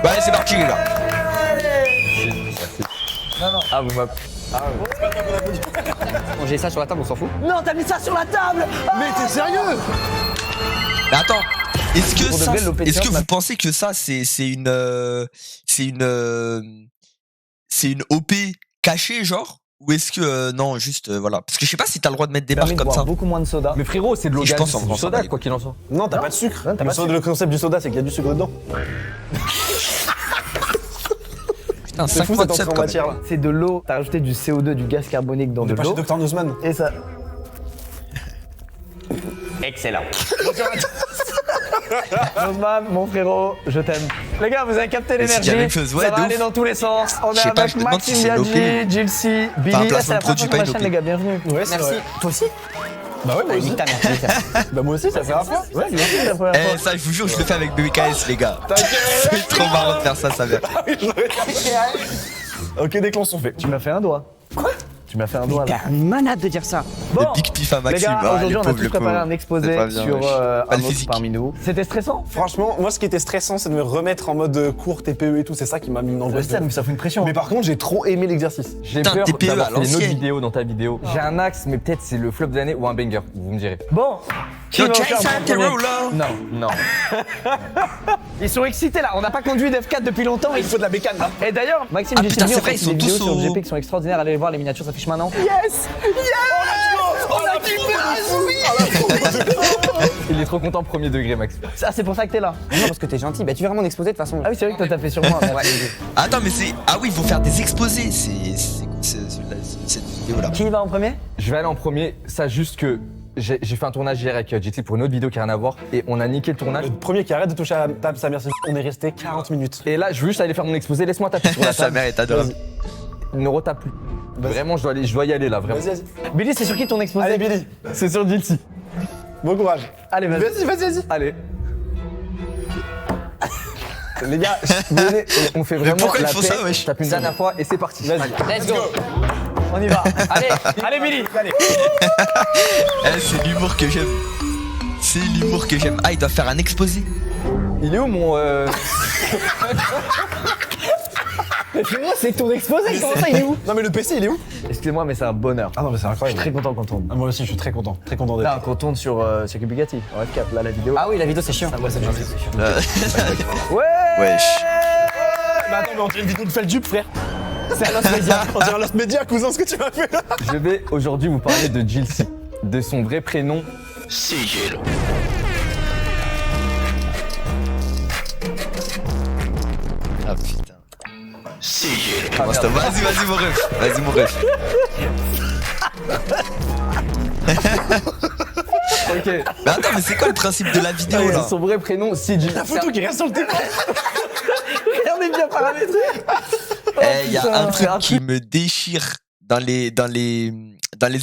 Bah allez, c'est parti les gars. Non, non. Ah, vous m'appelez. Bon, j'ai ça sur la table, on s'en fout. Non, t'as mis ça sur la table. Mais t'es sérieux? Mais attends, est-ce que Pour de ça, vrai, l'open est-ce que shop, vous pensez que ça c'est une OP cachée genre ou est-ce que non juste voilà parce que je sais pas si t'as le droit de mettre des marques comme ça. Beaucoup moins de soda. Mais frérot, c'est de l'eau Je pense gazeuse, en c'est du France, soda, ça va quoi qu'il en soit. Non, t'as pas de sucre. Non, t'as pas de sucre. Le concept du soda, c'est qu'il y a du sucre dedans. Putain, C'est 5 fou fois cette de 7 entrée en matière là. C'est de l'eau. T'as rajouté du CO2, du gaz carbonique dans On de est pas chez l'eau. Dr Newsman. Et ça. Excellent. Osman, mon frérot, je t'aime. Les gars, vous avez capté Mais c'est l'énergie. la même chose, ouais, ça de va ouf. aller dans tous les sens. On Je est sais pas, avec je me demande si Maxime c'est une Biaggi, OP. Jilcy, Billy. Enfin, un Ah, placement c'est la de produit, première pas fois sur ma une chaîne, OP. les gars, bienvenue. Ouais, c'est Merci. vrai. Toi aussi Bah ouais, moi aussi. Nique ta mère. Bah moi aussi, ça fait un fois. Ouais, c'est la première fois. Eh ça je vous jure je le fais avec BBKS les gars. C'est trop marrant de faire ça vient. Ok, des clans sont faits. Tu m'as fait un doigt. Quoi? Tu m'as fait un doigt là. T'es un malade de dire ça. Bon, Le big pif à les Maxime. gars, Ah, aujourd'hui le on a pauvre, tous le préparé pauvre. un exposé C'est pas bien, sur wesh. Pas un le autre physique. parmi nous. C'était stressant? Franchement, moi ce qui était stressant, c'est de me remettre en mode cours, TPE et tout. C'est ça qui m'a mis dans Je le sais, mais ça fout une pression. Mais par contre, j'ai trop aimé l'exercice. J'ai Putain, peur TPE d'avoir à fait une autre l'ancienne. vidéo dans ta vidéo. J'ai un axe, mais peut-être c'est le flop de l'année ou un banger, vous me direz. Bon, qui Yo, va Jason faire en premier? Derulo. Non. Non. Ils sont excités là, on n'a pas conduit d'F4 depuis longtemps. Il faut de la bécane là. Et d'ailleurs, Maxime Ah, J. putain, Sylvie, c'est on vrai, fait ils sont des vidéos tous sur au- GP qui sont extraordinaires, allez les voir, les miniatures s'affichent maintenant. Yes! On a Il est trop content premier degré, Max. Ah, c'est pour ça que t'es là. Non, parce que t'es gentil. Bah, tu veux vraiment exposer de toute façon. Ah oui, c'est vrai que toi t'as fait sur moi. Ouais. Attends mais c'est ah oui ils vont faire des exposés cette vidéo là. Qui va en premier? Je vais aller en premier, ça juste que j'ai fait un tournage hier avec JT pour une autre vidéo qui n'a rien à voir et on a niqué le tournage. Le premier qui arrête de toucher à la table, sa mère, on est resté 40 minutes. Et là, je veux juste aller faire mon exposé, laisse-moi taper sur la Sa table. mère est adorable. Ne retape plus. Vas-y. Vraiment, je dois y aller là, vraiment. Vas-y, vas-y. Billy, c'est sur qui ton exposé? Allez, Billy, C'est sur JT. bon courage. Allez, vas-y. Vas-y, vas-y, vas-y. Allez. Les gars, vous voyez, on fait vraiment pourquoi ils la font paix. ça, wesh? Je tape une dernière fois et c'est parti. Vas-y. Let's go. On y va. Allez, allez Billy. Allez. Eh, c'est l'humour que j'aime. C'est l'humour que j'aime. Ah il doit faire un exposé. Il est où mon Frérot, c'est ton exposé, comment ça, il est où? Non mais le PC, il est où? Excusez-moi, mais c'est un bonheur. Ah non mais c'est Je suis incroyable. très content qu'on tourne. Ah, moi aussi, je suis très content d'être Là, là. qu'on tourne sur Bugatti, en F4, là, la vidéo. Ah oui, la vidéo c'est chiant. Ouais, c'est gentil. Ouais. Wesh. Mais attends, mais on dirait une vidéo de Feldup, frère. C'est un Lost Media. On dirait un Lost Media, cousin, ce que tu m'as fait là. Je vais aujourd'hui vous parler de Jilcy, de son vrai prénom. Sigil. Ah putain. Sigil. Comment ça va? Vas-y mon ref. Vas-y mon ref. Ok. Mais attends mais c'est quoi le principe de la vidéo là? Son vrai prénom, CJ. La photo qui reste sur le téléphone. On est bien paramétré. Eh, il y a putain, un c'est un truc qui me déchire dans les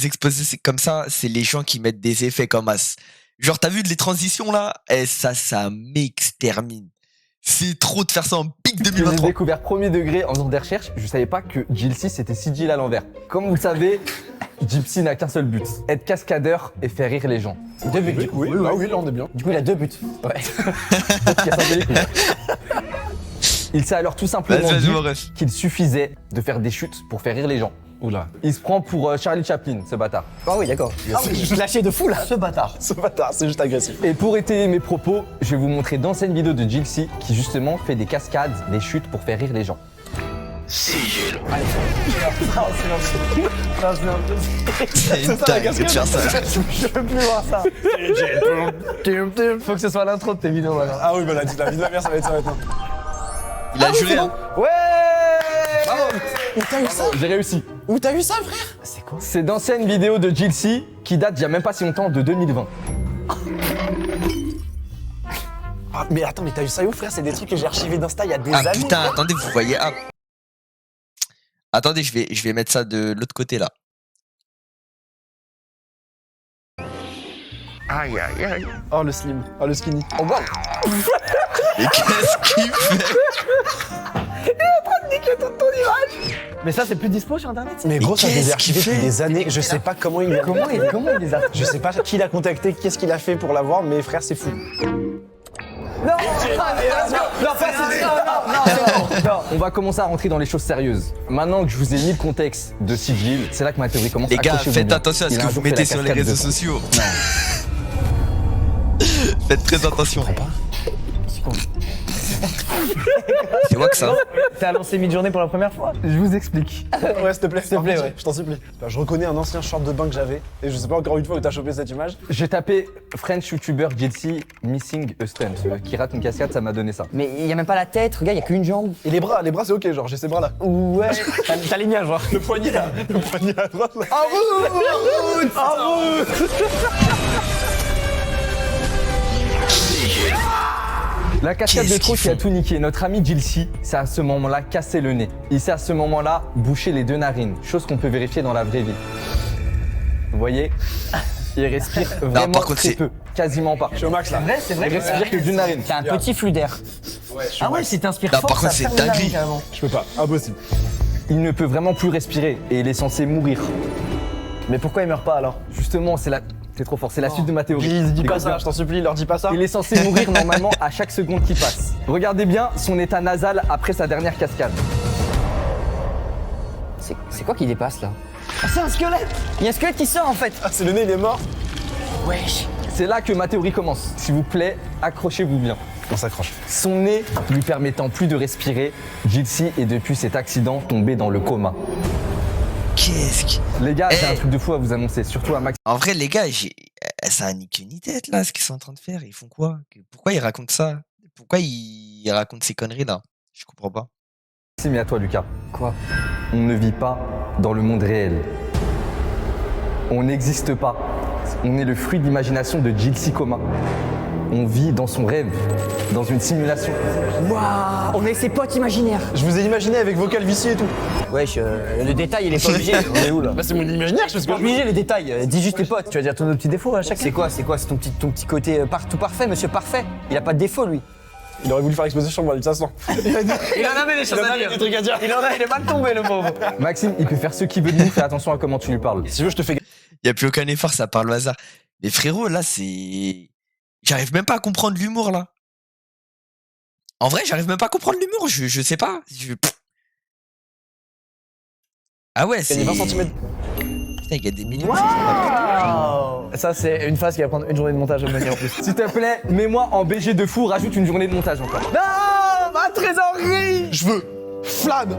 exposés, c'est comme ça, c'est les gens qui mettent des effets comme as. Genre, t'as vu les transitions là? Eh, ça m'extermine. C'est trop de faire ça en pic Que j'ai 2023. découvert premier degré en faisant des recherches, je savais pas que Jilcy c'était Sigil à l'envers. Comme vous le savez, Gypsy n'a qu'un seul but, être cascadeur et faire rire les gens. Deux buts, du coup. Oui, bah oui, là on est bien. Du coup, il a 2 buts. Ouais. Qui a symbolique, mais- Il s'est alors tout simplement Vas-y, dit mon ref. qu'il suffisait de faire des chutes pour faire rire les gens. Oula. Il se prend pour Charlie Chaplin, ce bâtard. Ah oui, d'accord. Ah oui, je lâchais de fou là. Ce bâtard. Ce bâtard, c'est juste agressif. Et pour étayer mes propos, je vais vous montrer d'anciennes vidéos de Jilcy qui justement fait des cascades, des chutes pour faire rire les gens. Sigil. Non, C'est une dingue de faire ça. je peux plus voir ça. Faut que ce soit l'intro de tes vidéos maintenant. Ah oui, bah la vie de ma mère, ça va être ça maintenant. Il a juré. Hein. Ouais. Où t'as eu ça? J'ai réussi. Où t'as eu ça, frère? C'est quoi? C'est d'anciennes vidéos de Jilcy qui datent il y a même pas si longtemps, de 2020. Ah, mais attends, mais t'as eu ça où, frère? C'est des trucs que j'ai archivés d'Insta il y a des Ah années. putain, attendez, vous voyez. Ah. Attendez, je vais mettre ça de l'autre côté là. Aïe aïe aïe. Oh le slim, oh le skinny. Oh wow. Mais qu'est-ce qu'il fait? Mais ça, c'est plus dispo sur internet? Mais gros, ça je les ai qu'est-ce archivés qu'il depuis fait des années. Je sais pas comment il a. Comment il les a? Je sais pas qui l'a contacté, qu'est-ce qu'il a fait pour l'avoir, mais frère, c'est fou. Non, pas ça. On va commencer à rentrer dans les choses sérieuses. Maintenant que je vous ai mis le contexte de Sigil, c'est là que ma théorie commence. Les gars, Accrochez-vous faites bien. attention à ce Il a que un vous jour fait mettez la sur les cascade réseaux de- sociaux. Faites très attention. C'est moi que ça. T'as lancé mid-journée pour la première fois? Je vous explique. Ouais, s'il te plaît, ouais. je t'en supplie. Bah, je reconnais un ancien short de bain que j'avais, et je sais pas encore une fois où t'as chopé cette image. J'ai tapé French YouTuber JLC Missing a Stunt, qui rate une cascade, ça m'a donné ça. Mais il y a même pas la tête, regarde, il y a qu'une jambe. Et les bras c'est ok, genre j'ai ces bras là. Ouais. T'as les miens, genre. Le poignet là, le poignet à droite là. La cascade de Qu'est-ce trop qu'ils qui a font tout niqué. Notre ami JLC s'est à ce moment-là cassé le nez. Il s'est à ce moment-là bouché les 2 narines, chose qu'on peut vérifier dans la vraie vie. Vous voyez, il respire vraiment par contre, très c'est- peu, quasiment pas. Je suis au max là. C'est vrai. Il respire que d'une narine. C'est un petit flux d'air. Ah ouais, si t'inspires Non, fort, par contre, ça c'est ferme la dinguerie. narine, carrément. Je peux pas, impossible. Il ne peut vraiment plus respirer et il est censé mourir. Mais pourquoi il meurt pas alors? Justement, c'est trop fort, c'est la suite de ma théorie. Dis pas Écoute ça, bien. je t'en supplie, leur dis pas ça. Il est censé mourir normalement à chaque seconde qui passe. Regardez bien son état nasal après sa dernière cascade. C'est quoi qui dépasse là? Ah, c'est un squelette. Il y a un squelette qui sort en fait. Ah, c'est le nez, il est mort. Wesh. C'est là que ma théorie commence. S'il vous plaît, accrochez-vous bien. On s'accroche. Son nez lui permettant plus de respirer, JLC est depuis cet accident tombé dans le coma. Qu'est-ce que. Les gars, j'ai Eh. un truc de fou à vous annoncer, surtout à Max. En vrai, les gars, ça a ni queue ni tête là, ce qu'ils sont en train de faire. Ils font quoi? Pourquoi ils racontent ça? Pourquoi ils racontent ces conneries là? Je comprends pas. Mais à toi, Lucas. Quoi? On ne vit pas dans le monde réel. On n'existe pas. On est le fruit d'imagination de JLC Coma. On vit dans son rêve, dans une simulation. Waouh. On est ses potes imaginaires. Je vous ai imaginé avec vos calvities et tout. Wesh, le détail il est pas obligé. On est où là? Bah, c'est mon imaginaire, je sais ce Pas que je obligé les détails. Dis juste tes potes. Tu vas dire tous nos petits défauts à chaque C'est quoi? C'est ton petit côté tout parfait, monsieur parfait. Il a pas de défaut lui. Il aurait voulu faire exploser sur moi, lui, ça se sent. Il en avait des choses à dire. des trucs à dire. Il est mal tombé, le pauvre. Maxime, il peut faire ce qu'il veut de nous, fais attention à comment tu lui parles. Si tu veux, je te fais. Il y a plus aucun effort, ça parle au hasard. Mais frérot, là, c'est. J'arrive même pas à comprendre l'humour là. En vrai, j'arrive même pas à comprendre l'humour. Je sais pas. Ah ouais, Il y c'est. a 20 cm. Putain, il y a des millions. Ça, c'est une phase qui va prendre une journée de montage à venir en plus. S'il te plaît, mets-moi en BG de fou, rajoute une journée de montage encore. Non, ma trésorerie. Je veux flamme,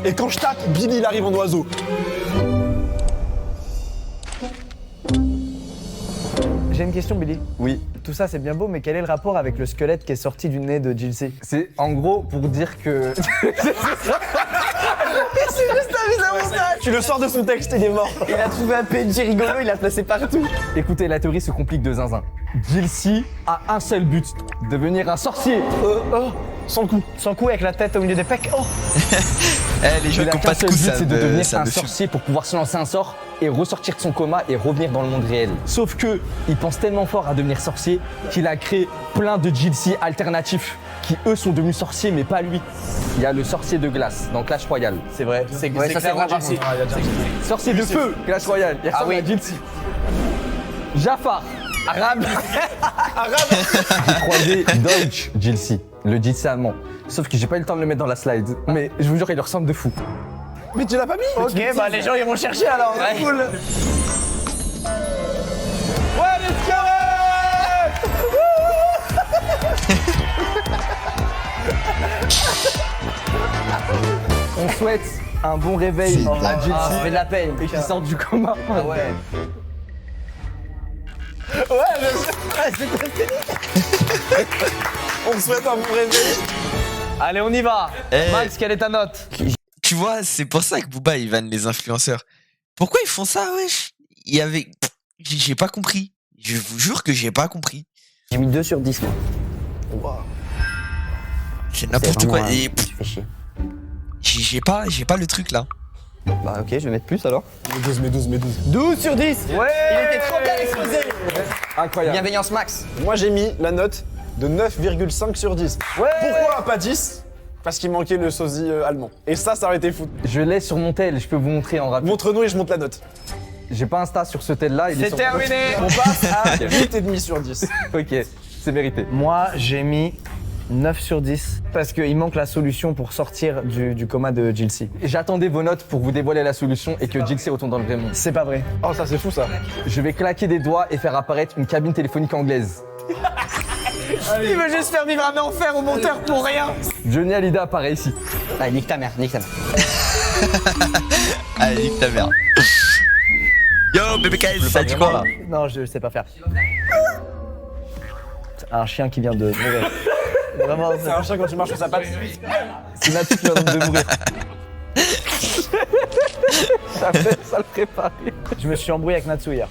et quand je tape, Billy il arrive en oiseau. J'ai une question, Billy. Oui, Tout ça, c'est bien beau, mais quel est le rapport avec le squelette qui est sorti du nez de JLC? c'est en gros pour dire que. Tu le sors de son texte, il est mort. Il a trouvé un PNJ rigolo, il l'a placé partout. Écoutez, la théorie se complique de zinzin. JLC a un seul but, devenir un sorcier. Sans coup. Sans coup avec la tête au milieu des pecs. Oh. Eh, les gens Il qui a ont pas qu'un de seul coups, but, ça c'est de me- devenir ça un me fume. sorcier pour pouvoir se lancer un sort et ressortir de son coma et revenir dans le monde réel. Sauf que il pense tellement fort à devenir sorcier qu'il a créé plein de JLC alternatifs qui eux sont devenus sorciers mais pas lui. Il y a le sorcier de glace dans Clash Royale. C'est vrai, c'est Ouais, ça, c'est clairement vrai, par JLC. Sorcier de feu, Clash Royale. Il ressemble oui. à JLC. Jafar, arabe. J'ai croisé Deutsch JLC, le JLC allemand. Sauf que j'ai pas eu le temps de le mettre dans la slide. Mais je vous jure, il lui ressemble de fou. Mais tu l'as pas mis. Ok, bah les gens iront chercher alors. Ouais. Cool. On souhaite un bon réveil à Ça JLC fait de la peine. et qu'il sorte du coma. Ah ouais. On souhaite un bon réveil. Allez, on y va. Eh. Max, quelle est ta note? Tu vois, c'est pour ça que Booba il vanne les influenceurs. Pourquoi ils font ça, wesh? Il y avait. J'ai pas compris. Je vous jure que j'ai pas compris. J'ai mis 2 sur 10 moi. C'est n'importe quoi. Et Tu fais chier. j'ai pas le truc là. Bah ok, je vais mettre plus alors. Mais 12. 12 sur 10. Ouais. Il était trop bien exposé. Incroyable. Bienveillance max. Moi j'ai mis la note de 9,5 sur 10. Ouais. Pourquoi pas 10? Parce qu'il manquait le sosie allemand. Et ça aurait été fou. Je l'ai sur mon tel, je peux vous montrer en rapide. Montre-nous et je monte la note. J'ai pas Insta sur ce tel là, il est C'est sur... terminé. On passe à 8,5 sur 10. Ok, c'est mérité. Moi, j'ai mis 9 sur 10. Parce qu'il manque la solution pour sortir du coma de Jilcy. J'attendais vos notes pour vous dévoiler la solution et que Jilcy retourne dans le vrai monde. C'est pas vrai. Oh, ça, c'est fou, ça. Je vais claquer des doigts et faire apparaître une cabine téléphonique anglaise. Il veut juste faire vivre un enfer au monteur pour rien. Johnny Hallyday apparaît ici. Allez, nique ta mère, nique ta mère. Allez, nique ta mère. Yo, bébé KS, ça dit quoi? Non, je sais pas faire. C'est un chien qui vient de mourir. Vraiment, C'est un chien quand tu marches sur sa patte. C'est Natsu qui vient de mourir. Ça le préparer. je me suis embrouillé avec Natsu hier.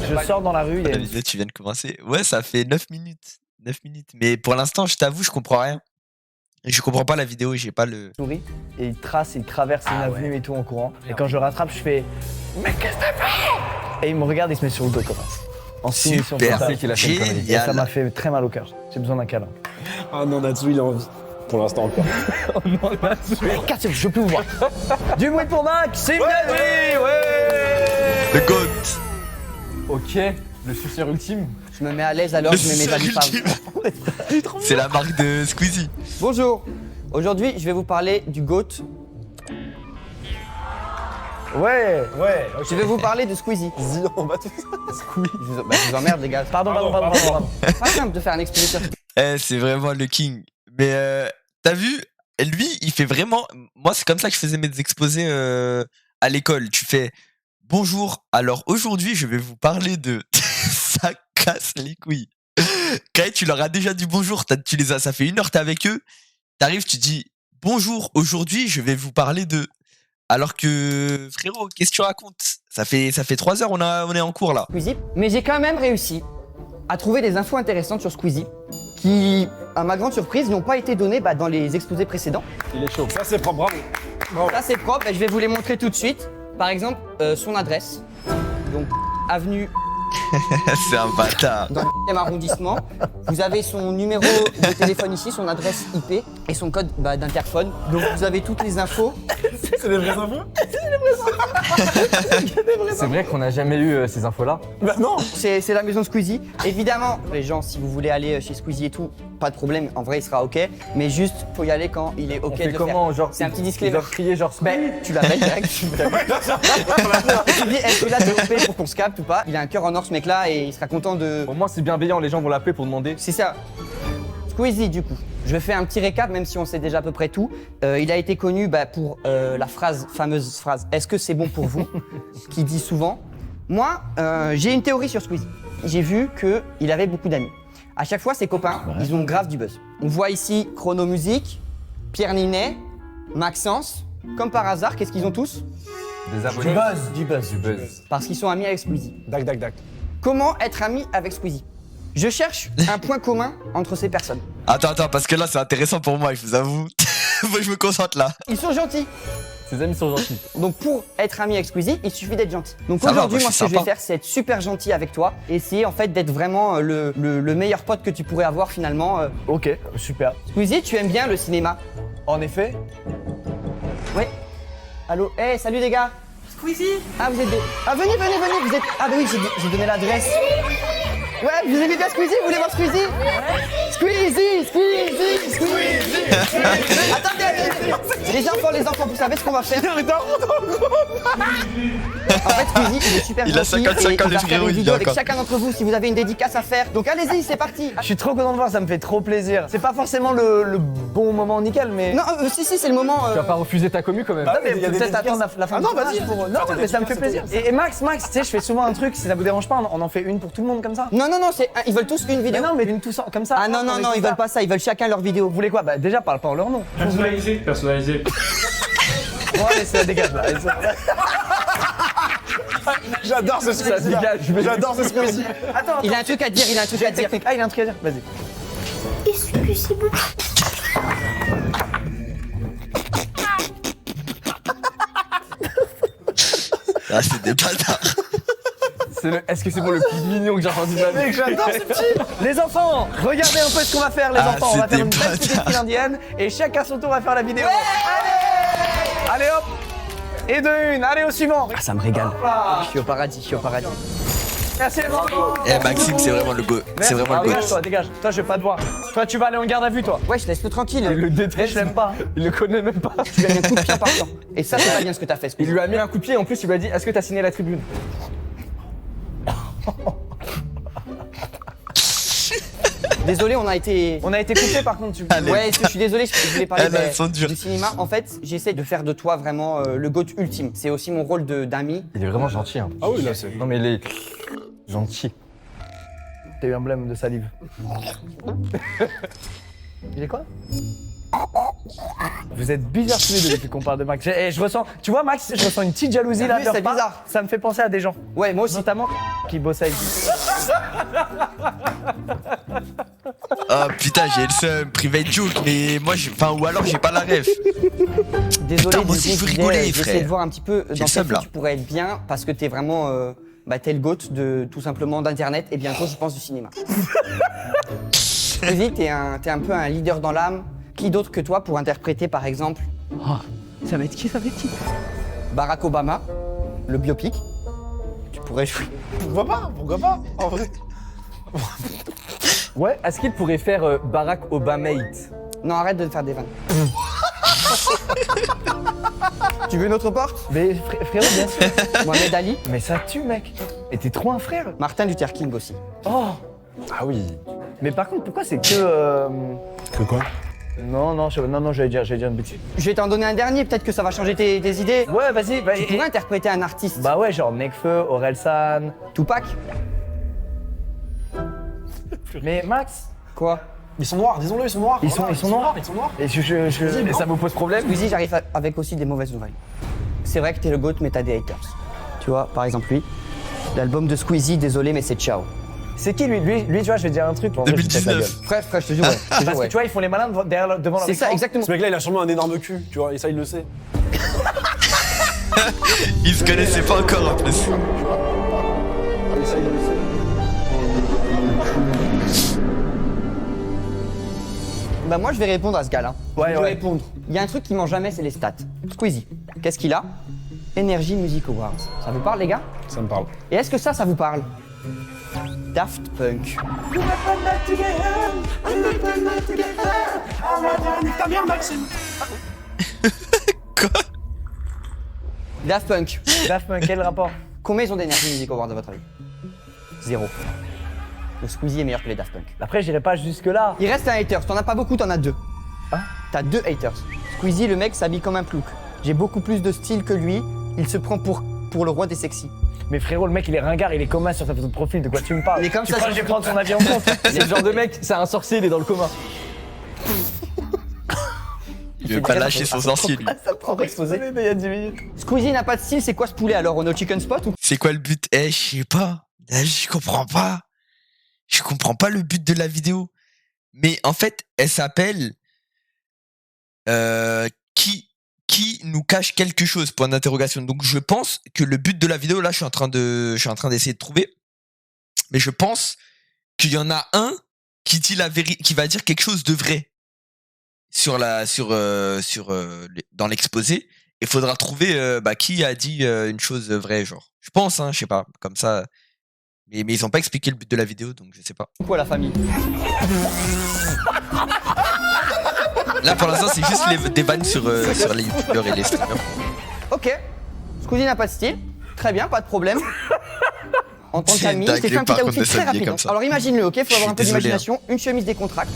Je sors dans la rue, il y a La une vidéo, tu viens de commencer. Ouais, ça fait 9 minutes. 9 minutes. Mais pour l'instant, je t'avoue, je comprends rien. Je comprends pas la vidéo, j'ai pas le. souris et il traverse une avenue et tout en courant. Et quand je le rattrape, je fais mais qu'est-ce que t'as fait? Et il me regarde, il se met sur le dos comme ça. En soumission Super, totale. qu'il a fait une connerie. Et ça génial. m'a fait très mal au cœur. J'ai besoin d'un câlin. Ah non, Natsu, il est en vie. Pour l'instant, encore. Cassez, je peux vous voir. Du bruit pour Max, c'est ouais. Le GOAT. Ok, le suceur ultime. Je me mets à l'aise alors, je mets mes amis pas. C'est la marque de Squeezie. Bonjour. Aujourd'hui, je vais vous parler du GOAT. Ouais. Je vais vous parler de Squeezie. Dis, on va tout Je vous emmerde, les gars. Pardon. Pas simple de faire un exposé sur C'est vraiment le king. Mais t'as vu, lui, il fait vraiment. Moi, c'est comme ça que je faisais mes exposés à l'école. Tu fais bonjour. Alors aujourd'hui, je vais vous parler de. Ça casse les couilles. Quand tu leur as déjà dit bonjour, ça fait 1 heure t'es avec eux. T'arrives, tu dis bonjour. Aujourd'hui, je vais vous parler de. Alors que frérot, qu'est-ce que tu racontes? Ça fait 3 heures, on est en cours là. Squeezie. Mais j'ai quand même réussi à trouver des infos intéressantes sur Squeezie qui, à ma grande surprise, n'ont pas été données dans les exposés précédents. Il est chaud. Ça, c'est propre, bravo. Bravo. Ça, c'est propre et je vais vous les montrer tout de suite. Par exemple, son adresse. Donc, avenue C'est un bâtard. dans le 8e arrondissement. Vous avez son numéro de téléphone ici, son adresse IP et son code d'interphone. Donc, vous avez toutes les infos. C'est des vraies infos? C'est vrai qu'on n'a jamais eu ces infos-là. Bah non. C'est la maison Squeezie. Évidemment, les gens, si vous voulez aller chez Squeezie et tout, pas de problème. En vrai, il sera OK. Mais juste, faut y aller quand il est OK On de fait le comment, faire. genre C'est un petit ils disclaimer. doivent crier genre Ben, tu l'appelles direct. Tu dis, est-ce que là, t'es OP pour qu'on se capte ou pas? Il a un cœur en or, ce mec-là, et il sera content de. Au moins c'est bienveillant, les gens vont l'appeler pour demander. C'est ça. Squeezie, du coup. Je fais un petit récap, même si on sait déjà à peu près tout. Il a été connu pour la fameuse phrase « Est-ce que c'est bon pour vous ?» qui dit souvent. Moi, j'ai une théorie sur Squeezie. J'ai vu qu'il avait beaucoup d'amis. À chaque fois, ses copains, ils ont grave du buzz. On voit ici Chrono Music, Pierre Ninet, Maxence. Comme par hasard, qu'est-ce qu'ils ont tous? Des abonnés. Du buzz. Parce qu'ils sont amis avec Squeezie. Dac, dac, dac. Comment être ami avec Squeezie? Je cherche un point commun entre ces personnes. Attends, parce que là, c'est intéressant pour moi, je vous avoue. Faut que je me concentre là. Ils sont gentils. Ses amis sont gentils. Donc pour être ami avec Squeezie, il suffit d'être gentil. Donc Ça va, aujourd'hui, moi, moi, je ce que suis je vais sympa. faire, c'est être super gentil avec toi. Et essayer en fait d'être vraiment le meilleur pote que tu pourrais avoir finalement. Ok, super. Squeezie, tu aimes bien le cinéma? En effet, Ouais. Allô? Hey, salut les gars. Squeezie? Ah, vous êtes des... Ah, venez, vous êtes... Ah bah oui, j'ai donné l'adresse. Ouais, vous aimez bien Squeezie? Vous voulez voir Squeezie? Squeezie. Attendez. Les enfants, vous savez ce qu'on va faire? En fait, Squeezie, il est super Il a gentil 55 ans, et le on va faire frérot, une il vidéo est avec encore- chacun d'entre vous si vous avez une dédicace à faire. Donc allez-y, c'est parti. je suis trop content de voir, ça me fait trop plaisir. C'est pas forcément le bon moment nickel, mais. Non, si, c'est le moment. Tu vas pas refuser ta commu quand même. Non, mais il y a des peut-être dédicaces. attendre la fin Ah non, du vas-y. tournage pour... Non, mais ça me fait plaisir. Et Max, tu sais, je fais souvent un truc, si ça vous dérange pas, on en fait une pour tout le monde comme ça. Non, ils veulent tous une Mais vidéo. non, mais une tous comme ça. Ah non, on est tous ils ça. veulent pas ça, ils veulent chacun leur vidéo. Vous voulez quoi? Bah déjà, parle pas en leur nom. Personnalisé. Bon, allez, ça dégage là. J'adore ce Squeezie. dégage, je vais- J'adore ce Squeezie. Attends, Il a un truc à dire, technique. Ah, il a un truc à dire, vas-y. Est-ce que c'est bon? Ah, c'est des bâtards. Est-ce que c'est pour le plus mignon que j'ai entendu de ma vie? J'adore ce petit. Les enfants, regardez un peu ce qu'on va faire, les Ah, enfants. On va c'est faire une des belle petite bâtards. file indienne et chacun son tour va faire la vidéo. Allez hop. Et de une, allez au suivant. Ah, ça me régale. Je suis au paradis. Merci, bravo. Eh, Maxime, c'est vraiment le go. C'est vraiment le Dégage, go. toi, dégage. Toi, je vais pas te voir. Toi, tu vas aller en garde à vue, toi. Ouais, je laisse-le tranquille. Il le Eh, déteste. je l'aime pas. Il le connaît même pas. Tu lui as mis un coup de pied en partant. Et ça, c'est pas bien ce que t'as fait. Il lui a mis un coup de pied et en plus il lui a dit est-ce que t'as signé la tribune? Désolé, on a été. On a été coupé, par contre. Allez. Ouais, je suis désolé, je voulais parler Ah non, elles sont dures. du cinéma. En fait, j'essaie de faire de toi vraiment le GOAT ultime. C'est aussi mon rôle d'ami. Il est vraiment gentil. Hein. Ah oui, là, c'est. Non mais il est gentil. T'as eu un blême de salive. Il est quoi? Vous êtes bizarres tous les deux depuis qu'on parle de Max. Je ressens, tu vois Max, je ressens une petite jalousie T'as là vu, de leur c'est part. bizarre. Ça me fait penser à des gens, Ouais, moi aussi. notamment qui bossent avec. Oh putain, j'ai le seum. Private joke, mais moi, enfin, ou alors j'ai pas la ref. Désolé, Putain, moi du aussi, coup, je veux disais, rigoler, j'essaie frère. de voir un petit peu J'ai dans le seum, quel là. film tu pourrais être bien parce que t'es vraiment t'es le GOAT de tout simplement d'internet et bientôt je pense du cinéma. Squeezie, t'es un peu un leader dans l'âme. Qui d'autre que toi pour interpréter par exemple Ça va être qui? Barack Obama, le biopic? Tu pourrais jouer. Pourquoi pas? Pourquoi pas? En vrai. Ouais, est-ce qu'il pourrait faire Barack Obamate? Non, arrête de me faire des vannes. Tu veux une autre porte? Mais frérot, bien sûr. Mohamed Ali, Mais ça tue, mec. Et t'es trop un frère. Martin Luther King aussi. Oh. Ah oui. Mais par contre, pourquoi c'est que Que quoi? Non, j'allais dire une bêtise. Je vais t'en donner un dernier, peut-être que ça va changer tes idées. Ouais, vas-y. Bah, Tu pourrais interpréter un artiste. bah ouais, genre Nekfeu, Orelsan. Tupac? Mais Max, Quoi? Ils sont noirs, disons-le, ils sont noirs. Ils sont noirs. Ils sont noirs. et et ça vous pose problème? Squeezie, j'arrive avec aussi des mauvaises nouvelles. C'est vrai que t'es le GOAT, mais t'as des haters. Tu vois, par exemple lui, l'album de Squeezie, désolé, mais c'est ciao. C'est qui lui, tu vois, je vais dire un truc. En vrai, je vais te péter la 2019. gueule. Frère, je te jure, ouais. Je te jure, Parce que ouais. tu vois, ils font les malins devant leur C'est ça, écran. exactement. Ce mec-là, il a sûrement un énorme cul, tu vois, et ça, il le sait. Ils se connaissaient pas encore en plus. Et ça, il le sait. Bah moi, je vais répondre à ce gars-là. Ouais, je vais ouais. répondre. Il y a un truc qui ment jamais, c'est les stats. Squeezie, qu'est-ce qu'il a? Energy Music Awards. Ça vous parle, les gars? Ça me parle. Et est-ce que ça vous parle? Daft Punk. Quoi? Daft Punk. Daft Punk, quel rapport? Combien ils ont d'Energy Music Awards à votre avis? 0. Le Squeezie est meilleur que les Daft Punk. Après, j'irai pas jusque-là. Il reste un hater. T'en as pas beaucoup, t'en as 2. Hein? T'as 2 haters. Squeezie, le mec, s'habille comme un plouc. J'ai beaucoup plus de style que lui. Il se prend pour le roi des sexy. Mais frérot, le mec, il est ringard, il est commun sur sa photo de profil. De quoi tu me parles? Il est comme tu ça crois que sur- je vais prendre son avis en compte? C'est le genre de mec, c'est un sorcier, il est dans le coma. Il veut pas lâcher son sorcier, lui. Ça prend exposé. Il y a 10 minutes. Squeezie n'a pas de style, c'est quoi ce poulet alors? On est au chicken spot ou? C'est quoi le but? Eh, je sais pas. Je comprends pas. Je comprends pas le but de la vidéo. Mais en fait, elle s'appelle qui nous cache quelque chose, point d'interrogation. Donc je pense que le but de la vidéo, là, je suis en train d'essayer de trouver. Mais je pense qu'il y en a un qui dit la vérité, qui va dire quelque chose de vrai dans l'exposé. Il faudra trouver qui a dit une chose vraie, genre. Je pense, hein, je sais pas, comme ça. Mais ils ont pas expliqué le but de la vidéo, donc je sais pas. Quoi la famille? Là, pour l'instant, c'est juste des vannes sur les youtubeurs et les streamers. Ok. Squeezie n'a pas de style. Très bien, pas de problème. En tant C'est qu'ami, une je t'ai fait un dinguerie, par petit contre, outfit de très s'habiller rapide. comme hein. ça. Alors imagine-le, ok? Faut Je avoir un peu suis désolé, d'imagination. Une chemise décontracte,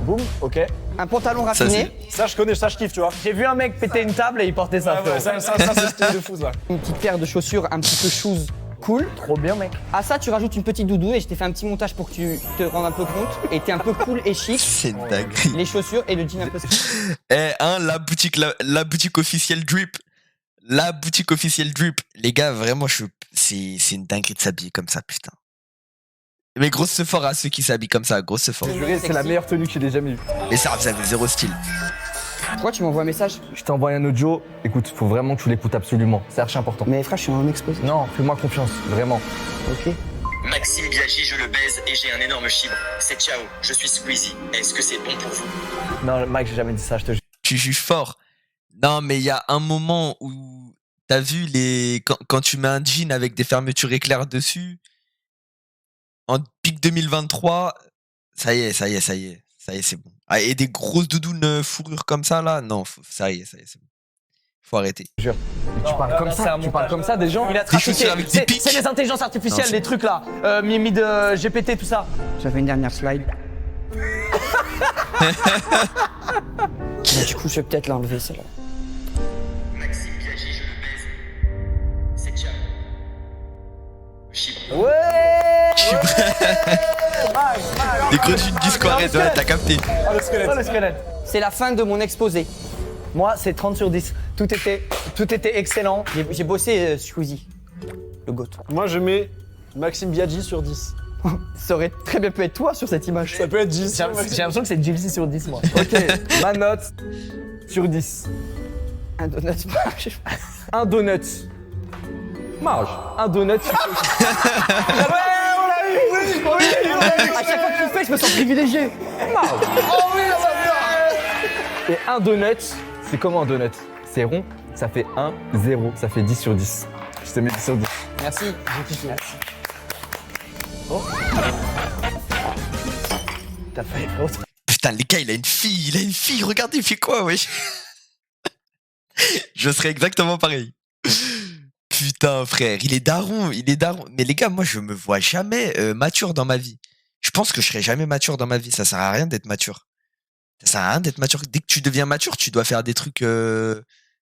Boum, ok. un pantalon Ça, raffiné, Ça, je connais, ça, je kiffe, tu vois. J'ai vu un mec péter une table et il portait ça, Ah ouais, frérot. ça, c'est style de fou, ça. une petite paire de chaussures un petit peu shoes cool. Trop bien, mec. À ça, tu rajoutes une petite doudou et je t'ai fait un petit montage pour que tu te rendes un peu compte. Et t'es un peu cool et chic. C'est une dinguerie. Les chaussures et le jean un peu ski. Eh, hein, la boutique officielle Drip. La boutique officielle Drip. Les gars, vraiment, c'est une dinguerie de s'habiller comme ça, putain. Mais grosse effort à ceux qui s'habillent comme ça, grosse effort. Juré, c'est la meilleure tenue que j'ai jamais vue. Mais ça, vous avez zéro style. Pourquoi tu m'envoies un message? Je t'ai envoyé un audio, écoute, faut vraiment que tu l'écoutes absolument, c'est archi important. Mais frère, je suis en exposé. Non, fais-moi confiance, vraiment. Ok. Maxime Biaggi, je le baise et j'ai un énorme chibre. C'est ciao, je suis Squeezie. Est-ce que c'est bon pour vous? Non, Mike, j'ai jamais dit ça, je te jure. Tu juges fort. Non, mais il y a un moment où t'as vu quand tu mets un jean avec des fermetures éclairs dessus en pic 2023, ça y est, c'est bon. Ah, et des grosses doudounes fourrure comme ça, là, non, ça y est, c'est bon. Faut arrêter. Tu parles comme ça, tu parles comme ça des gens. Il a Des chaussures trafiqué. avec des pics. C'est les intelligences artificielles, Non, les trucs là. Mimi de GPT, tout ça. J'avais une dernière slide. Du coup, je vais peut-être l'enlever, celle-là. Maxime Biaggi, je le baise. C'est ciao. Chibre. Des grosses d'une discoirée, ouais, t'as capté. Ah, le squelette. Oh, le squelette. C'est la fin de mon exposé. Moi, c'est 30 sur 10. Tout était excellent. J'ai bossé Squeezie, le goat. Moi, je mets Maxime Biaggi sur 10. Ça aurait très bien pu être toi sur cette image. Ça peut être 10. J'ai l'impression que c'est Jilcy sur 10, moi. Ok, ma note sur 10. Un donut. Un donut. Marge. Un donut. À chaque fois que tu le fais, je me sens privilégié. Et un donut, c'est comment un donut? C'est rond, ça fait 1, 0, ça fait 10 sur 10. Je te mets 10 sur 10. Merci, j'ai kiffé. T'as fait l'autre. Putain, les gars, il a une fille, regardez, il fait quoi, wesh. Je serais exactement pareil. Putain, frère, il est daron. Mais les gars, moi, je me vois jamais mature dans ma vie. Je pense que je serai jamais mature dans ma vie. Ça sert à rien d'être mature. Ça sert à rien d'être mature. Dès que tu deviens mature, tu dois faire des trucs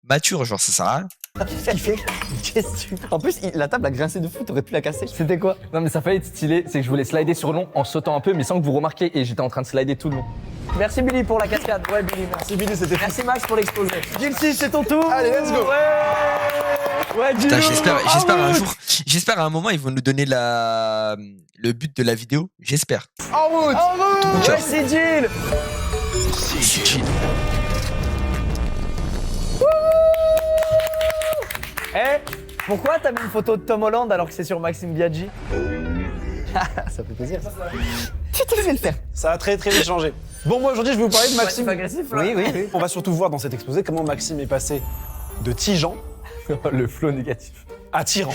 matures, genre, ça sert à rien. Qu'est-ce qu'il fait? Qu'est-ce que tu fais? En plus, la table a grincé de fou, t'aurais pu la casser. C'était quoi? Non mais ça fallait être stylé, c'est que je voulais slider sur long en sautant un peu mais sans que vous remarquiez et j'étais en train de slider tout le long. Merci Billy pour la cascade. Ouais, Billy, merci. Billy, c'était fou. Merci Max pour l'exposé. Jilcy, c'est ton tour. Allez, let's go. Ouais, Putain, Gilles. j'espère un jour, j'espère à un moment, ils vont nous donner le but de la vidéo. J'espère. Oh, ouais, c'est Jill. C'est chill. Eh, pourquoi t'as mis une photo de Tom Holland alors que c'est sur Maxime Biaggi? Ça fait plaisir, ça. Tu te fais le faire. Ça a très très vite changé. Bon, moi aujourd'hui, je vais vous parler de Maxime. C'est agressif, là. Oui. On va surtout voir dans cet exposé comment Maxime est passé de tigeant Le flow négatif. à tyran.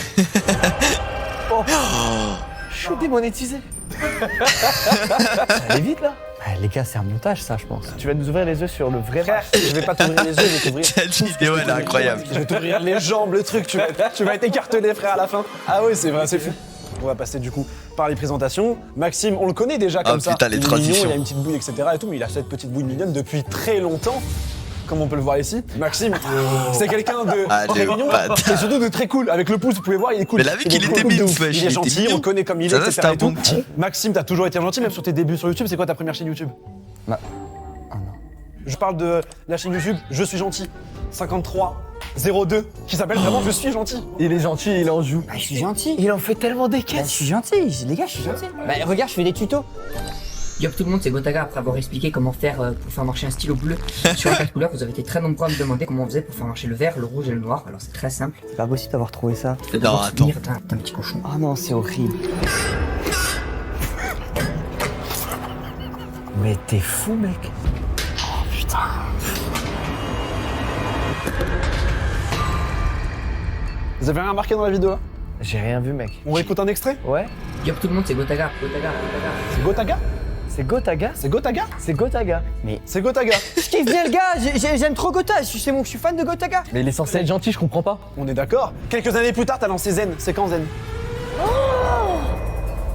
Je suis démonétisé. Ça allait vite, là. Les gars, c'est un montage, ça, je pense. Tu vas nous ouvrir les yeux sur le vrai Frère, je vais pas t'ouvrir les yeux, je vais t'ouvrir. Cette vidéo, elle est incroyable. Je vais t'ouvrir les jambes, le truc, tu vas être écartelé, frère, à la fin. Ah oui, c'est vrai, c'est fou. On va passer du coup par les présentations. Maxime, on le connaît déjà comme ça. Putain, les Il est mignon, transitions. il a une petite bouille, etc. et tout, mais il a cette petite bouille mignonne depuis très longtemps. Comme on peut le voir ici. Maxime, c'est quelqu'un de Ah, très le mignon bâtard. et surtout de très cool. Avec le pouce, vous pouvez voir, il est cool. Mais la vie Il est qu'il cool, était cool de mime, ouf. wesh, Il il est était gentil, mignon. on le connaît comme il est, Ça va, etc. c'était un et tout. bon petit. Maxime, t'as toujours été gentil, même sur tes débuts sur YouTube. C'est quoi ta première chaîne YouTube Ah non. Je parle de la chaîne YouTube Je suis gentil 5302 qui s'appelle vraiment Je suis gentil. Il est gentil, il en joue. Bah, je suis gentil. Il en fait tellement des Bah, je caisses. suis gentil. Les gars, je suis gentil. Bah, regarde, je fais des tutos. Yo tout le monde, c'est Gotaga. Après avoir expliqué comment faire pour faire marcher un stylo bleu sur les 4 couleurs, vous avez été très nombreux à me demander comment on faisait pour faire marcher le vert, le rouge et le noir. Alors c'est très simple. C'est pas possible d'avoir trouvé ça. Non, attends. D'un petit cochon. Oh non, c'est horrible. Mais t'es fou, mec. Vous avez rien remarqué dans la vidéo là J'ai rien vu, mec. On réécoute un extrait Ouais. Yo tout le monde, c'est Gotaga. C'est Gotaga C'est Gotaga. C'est Gotaga C'est Gotaga. C'est Gotaga. Je kiffe bien le gars. J'aime trop Gotha. Je suis fan de Gotaga. Mais il est censé être gentil, je comprends pas. On est d'accord. Quelques années plus tard, t'as lancé Zen. C'est quand Zen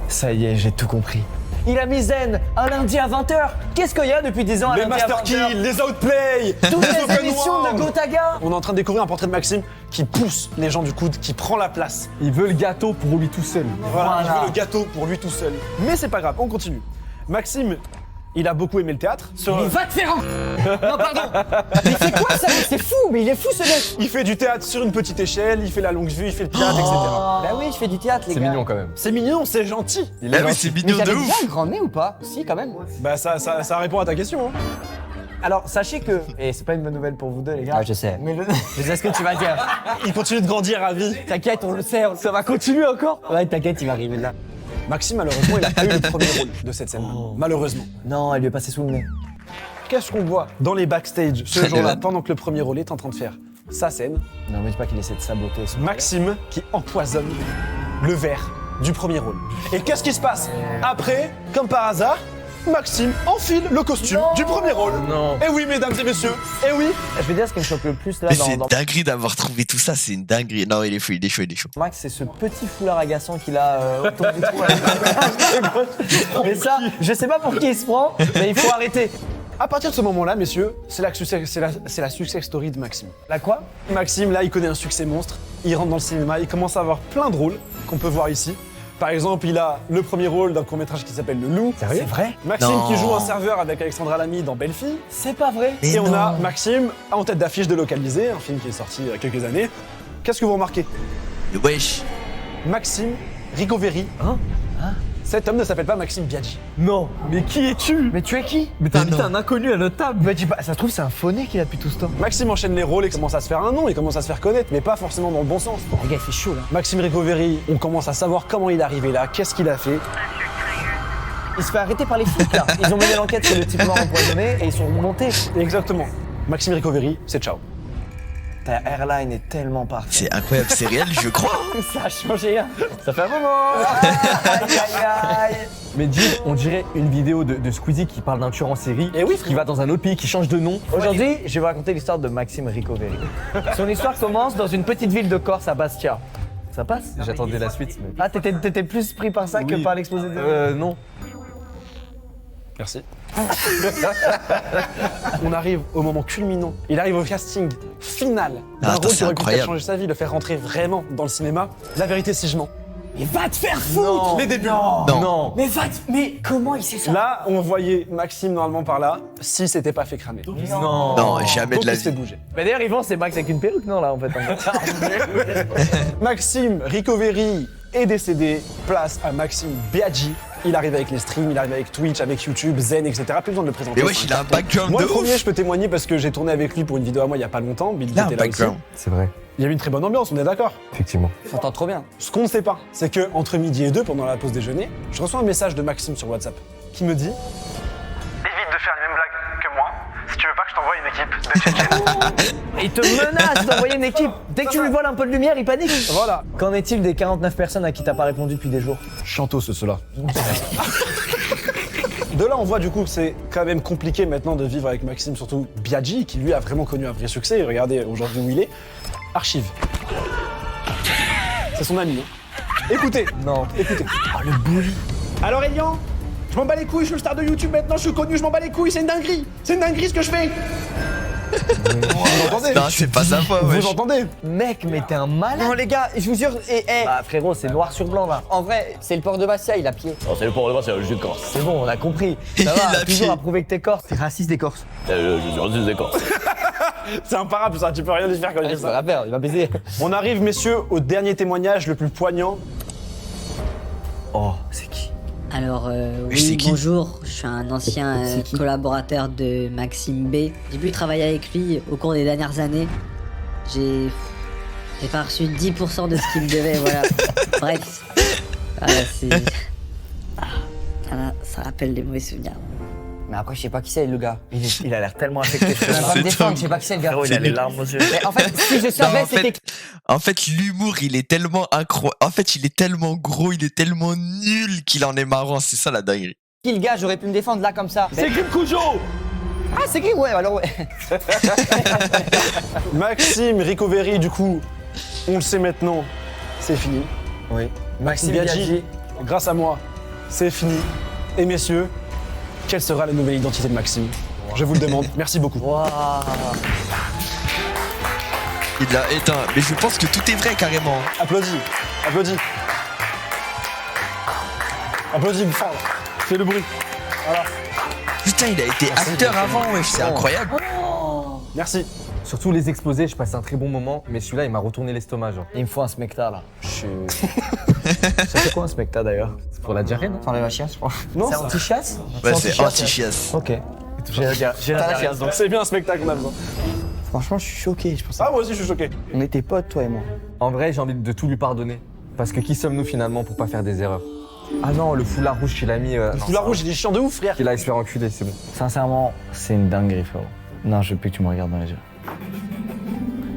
Ça y est, j'ai tout compris. Il a mis Zen un lundi à 20h. Qu'est-ce qu'il y a depuis 10 ans à Les lundi à Master 20h? Kill, les Outplay, Toutes les les Open émissions World. de Gotaga. On est en train de découvrir un portrait de Maxime qui pousse les gens du coude, qui prend la place. Il veut le gâteau pour lui tout seul. Voilà, il veut le gâteau pour lui tout seul. Mais c'est pas grave, on continue. Maxime, il a beaucoup aimé le théâtre. Mais va te faire un... Non, pardon. Mais c'est quoi ça? C'est fou. Mais il est fou, ce mec. Il fait du théâtre sur une petite échelle, il fait la longue vue, il fait le pirate, etc. Bah oui, je fais du théâtre, les C'est gars. mignon quand même. C'est mignon, c'est gentil. Il est Ah oui, gentil. c'est Mais mignon de t'avais ouf. déjà un grand nez ou pas? Si, quand même. Bah ça répond à ta question. Hein. Alors, sachez que... Et c'est pas une bonne nouvelle pour vous deux, les gars. Ah, je sais. Mais Je sais ce que tu vas dire. Il continue de grandir à vie. T'inquiète, on le sait. Ça va continuer encore. Ouais, t'inquiète, il va arriver là. Maxime, malheureusement, il a pas eu le premier rôle de cette scène. Malheureusement. Non, elle lui est passée sous le nez. Qu'est-ce qu'on voit dans les backstage ce jour-là, pendant que le premier rôle est en train de faire sa scène? Non, mais dis pas qu'il essaie de saboter son... Maxime qui empoisonne le verre du premier rôle. Et qu'est-ce qui se passe? Après, comme par hasard, Maxime enfile le costume du premier rôle. Non. Et oui, mesdames et messieurs, et oui. Je vais dire ce qui me choque le plus là Mais dans, c'est une dans dinguerie d'avoir trouvé tout ça, c'est une dinguerie. Non, il est fou, il est chaud, il est chaud. Max, c'est ce petit foulard agaçant qu'il a autour du cou. Mais ça, je sais pas pour qui il se prend, mais il faut arrêter. À partir de ce moment-là, messieurs, c'est la success story de Maxime. La quoi? Maxime, là, il connaît un succès monstre. Il rentre dans le cinéma, il commence à avoir plein de rôles qu'on peut voir ici. Par exemple, il a le premier rôle d'un court-métrage qui s'appelle Le Loup. C'est vrai? Maxime Non. qui joue un serveur avec Alexandra Lamy dans Belle-Fille. C'est pas vrai. Mais Et on a non. Maxime en tête d'affiche de Localisé, un film qui est sorti il y a quelques années. Qu'est-ce que vous remarquez? Wesh. Maxime Ricoveri. Hein? Cet homme ne s'appelle pas Maxime Biaggi. Non, mais qui es-tu? Mais tu es qui? Mais t'as Mais invité non. un inconnu à notre table. Mais dis pas, ça se trouve c'est un fauné qu'il a depuis tout ce temps. Maxime enchaîne les rôles et commence à se faire un nom, il commence à se faire connaître, mais pas forcément dans le bon sens. Les gars, il fait chaud là. Maxime Ricoveri, on commence à savoir comment il est arrivé là, qu'est-ce qu'il a fait. Il se fait arrêter par les flics là. Ils ont mené l'enquête sur le type mort empoisonné et ils sont remontés. Exactement. Maxime Ricoveri, c'est ciao. Ta airline est tellement parfaite. C'est incroyable, c'est réel, je crois. Ça a changé, hein. Ça fait un moment. Aïe, aïe, aïe. Mais dis, on dirait une vidéo de Squeezie qui parle d'un tueur en série, Eh oui, qui va dans un autre pays, qui change de nom. Aujourd'hui, je vais vous raconter l'histoire de Maxime Ricoveri. Son histoire commence dans une petite ville de Corse à Bastia. Ça passe? J'attendais la suite, mais... Ah, t'étais plus pris par ça que Oui. par l'exposé de... non. Merci. On arrive au moment culminant. Il arrive au casting final d'un attends, rôle qui c'est aurait pu incroyable. changer sa vie, le faire rentrer vraiment dans le cinéma. La vérité, si je mens. Mais va te faire foutre. Les débuts. Non. Mais mais comment il sait ça? Là, on voyait Maxime normalement par là, si c'était pas fait cramer. Non. Non, jamais Donc de la il se fait vie. bouger. Mais d'ailleurs, Yvan, c'est Max avec une perruque, non, là, en fait. Maxime Ricoveri est décédé. Place à Maxime Biaggi. Il arrive avec les streams, il arrive avec Twitch, avec YouTube, Zen, etc. Plus besoin de le présenter. Mais wesh, c'est il a un carton. background Moi, de le premier, ouf. je peux témoigner parce que j'ai tourné avec lui pour une vidéo à moi il y a pas longtemps. Bill Il a un était là aussi. background. C'est vrai, Il y avait une très bonne ambiance, on est d'accord. effectivement. On s'entend trop bien. Ce qu'on ne sait pas, c'est que entre midi et 2, pendant la pause déjeuner, je reçois un message de Maxime sur WhatsApp qui me dit Évite de faire les mêmes blagues que moi si tu veux pas que je t'envoie une équipe de Tchétchènes. Il te menace d'envoyer une équipe. Dès que tu lui voles un peu de lumière, il panique. voilà. Qu'en est-il des 49 personnes à qui t'as pas répondu depuis des jours? Chantos cela. De là, on voit du coup que c'est quand même compliqué maintenant de vivre avec Maxime, surtout Biaggi, qui lui a vraiment connu un vrai succès. Regardez aujourd'hui où il est. Archive. C'est son ami. Hein. Écoutez. Non. Écoutez. le bully. Alors Elian, je m'en bats les couilles, je suis le star de YouTube maintenant, je suis connu, je m'en bats les couilles, c'est une dinguerie. C'est une dinguerie ce que je fais. Vous entendez? Non, c'est pas sympa, wesh. Vous entendez? Mec, mais t'es un malade. Non, les gars, je vous jure, Bah, frérot, c'est noir sur blanc, là. en vrai, c'est le port de Bastia, il a pied. C'est bon, on a compris. Il Ça va, a toujours pied. à prouver que t'es corse. C'est raciste des Corses. C'est imparable ça, tu peux rien lui faire quand il Il dit va ça. la faire, il va baiser. On arrive, messieurs, au dernier témoignage le plus poignant. Oh, c'est qui? Alors, Oui, c'est oui, qui bonjour, je suis un ancien collaborateur de Maxime B. J'ai pu travailler avec lui au cours des dernières années. J'ai pas reçu 10% de ce qu'il me devait, voilà. Bref, voilà, c'est... Voilà, ça rappelle des mauvais souvenirs. Mais après, je sais pas qui c'est, le gars. Il a l'air tellement affecté. Je vais pas me défendre, je sais pas qui c'est, le gars. Frérot, il a les larmes aux yeux. Mais en fait, si je Non, savais, en c'était... fait, en fait, l'humour, il est tellement incroyable. En fait, il est tellement gros, il est tellement nul qu'il en est marrant. C'est ça la dinguerie. Qui le gars, j'aurais pu me défendre là comme ça. C'est Kim Kujo. Ah, c'est qui? Ouais, alors ouais. Maxime Ricoveri, du coup, on le sait maintenant, c'est fini. Oui. Maxime Biaggi, grâce à moi, c'est fini. Et messieurs, quelle sera la nouvelle identité de Maxime? Je vous le demande. Merci beaucoup. Waouh. Il l'a éteint. Mais je pense que tout est vrai, carrément. Applaudis. Applaudis. Applaudis fort. Fais le bruit. Voilà. Putain, il a été acteur avant, wesh. C'est incroyable. Merci. Surtout les exposés, je passais un très bon moment, mais celui-là, il m'a retourné l'estomac, genre. Il me faut un smecta, là. Ça fait quoi un smecta, d'ailleurs? C'est pour la diarrhée, non? T'enlèves la chiasse, je crois. Non, C'est ça- anti-chasse? Ouais, c'est anti-chiasse, anti-chiasse. Ok. J'ai la chiasse, donc. c'est bien un spectacle qu'on a besoin. Franchement, je suis choqué, je pense. Ah, moi aussi, je suis choqué. On était potes, toi et moi. En vrai, j'ai envie de tout lui pardonner. Parce que qui sommes-nous finalement pour pas faire des erreurs? Ah non, le foulard rouge qu'il a mis. Le foulard rouge, il est chiant de ouf, frère. Qu'il a se faire enculer, c'est bon. Sincèrement, c'est une dinguerie, frérot. Non, je veux plus que tu me regardes dans les yeux.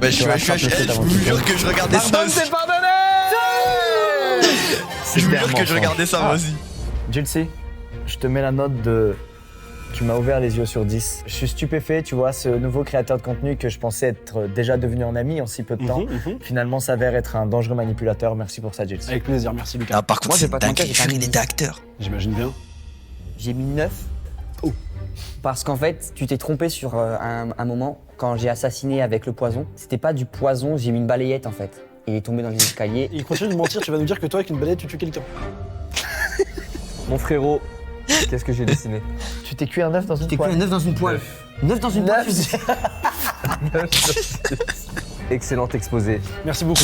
Wesh, wesh, wesh. Je vous jure que je regardais ça aussi. pardonné! Je vous jure que je regardais ça moi aussi. Jilcy, je te mets la note de... Tu m'as ouvert les yeux sur 10. Je suis stupéfait, tu vois, ce nouveau créateur de contenu que je pensais être déjà devenu un ami en si peu de temps, finalement s'avère être un dangereux manipulateur. Merci pour ça, Jilcy. Avec plaisir, merci Lucas. Ah, par contre, Moi, c'est j'ai pas te mentir, dingue. j'ai pas mis Il était acteur. J'imagine bien. J'ai mis 9. Oh. Parce qu'en fait, tu t'es trompé sur un moment quand j'ai assassiné avec le poison. C'était pas du poison, j'ai mis une balayette en fait. Il est tombé dans les escaliers. Il continue de mentir, tu vas nous dire que toi, avec une balayette, tu tues quelqu'un. Mon frérot, qu'est-ce que j'ai dessiné? Tu t'es cuit un œuf dans une T'es poêle. un 9 dans une poêle. 9 dans une poêle. Excellent exposé. Merci beaucoup.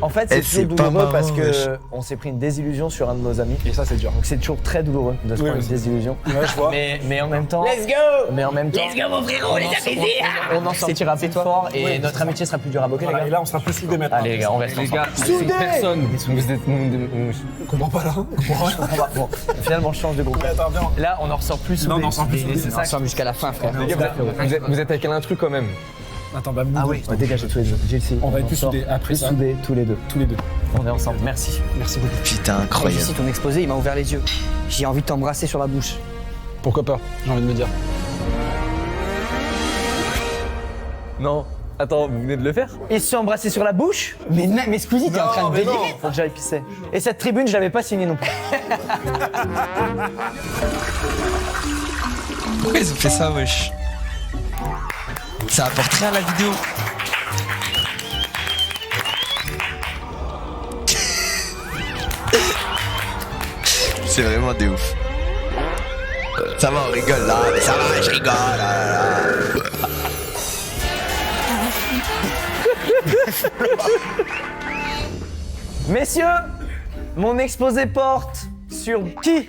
En fait, c'est Eh, c'est toujours pas douloureux marrant, parce que wesh. on s'est pris une désillusion sur un de nos amis. Et ça, c'est dur. Donc c'est toujours très douloureux de se Oui, prendre oui, une désillusion. Ouais, je vois. Mais en même temps. Let's go. Mais en même temps. Let's go mon frérot, les amis. On en sortira plus fort et notre amitié sera plus dure à bloquer, Voilà, les et gars. là, on sera plus soudés maintenant. Allez, les gars, on reste Les ensemble. gars, c'est personne. Vous êtes... Je comprends pas là. Je comprends rien. On va- bon, finalement, je change de groupe. Mais attends, viens. Là, on en ressort plus soudés. Non, on en ressort plus soudés. C'est ça. Ensemble jusqu'à la fin, frère. Les gars, Vous êtes avec un intrus quand même. Attends, bah, Ah oui, dégagez tous les deux. Jilcy, On va être plus sort soudés après plus ça. soudés tous les deux. tous les deux. On est ensemble. Merci. Merci beaucoup. Putain, Hey, incroyable. Jessie, ton exposé, il m'a ouvert les yeux. J'ai envie de t'embrasser sur la bouche. Pourquoi pas, j'ai envie de me dire. Non. Attends, vous venez de le faire? Ils se sont embrassés sur la bouche. Mais Squeezie, t'es en train de délirer. Faut que j'aille pisser. Et cette tribune, je l'avais pas signée non plus. Pourquoi ils ont fait ça, wesh? Ça apporte rien à la vidéo. C'est vraiment des ouf. Ça va, on rigole là, mais ça va, je rigole. Là. Messieurs, mon exposé porte sur qui?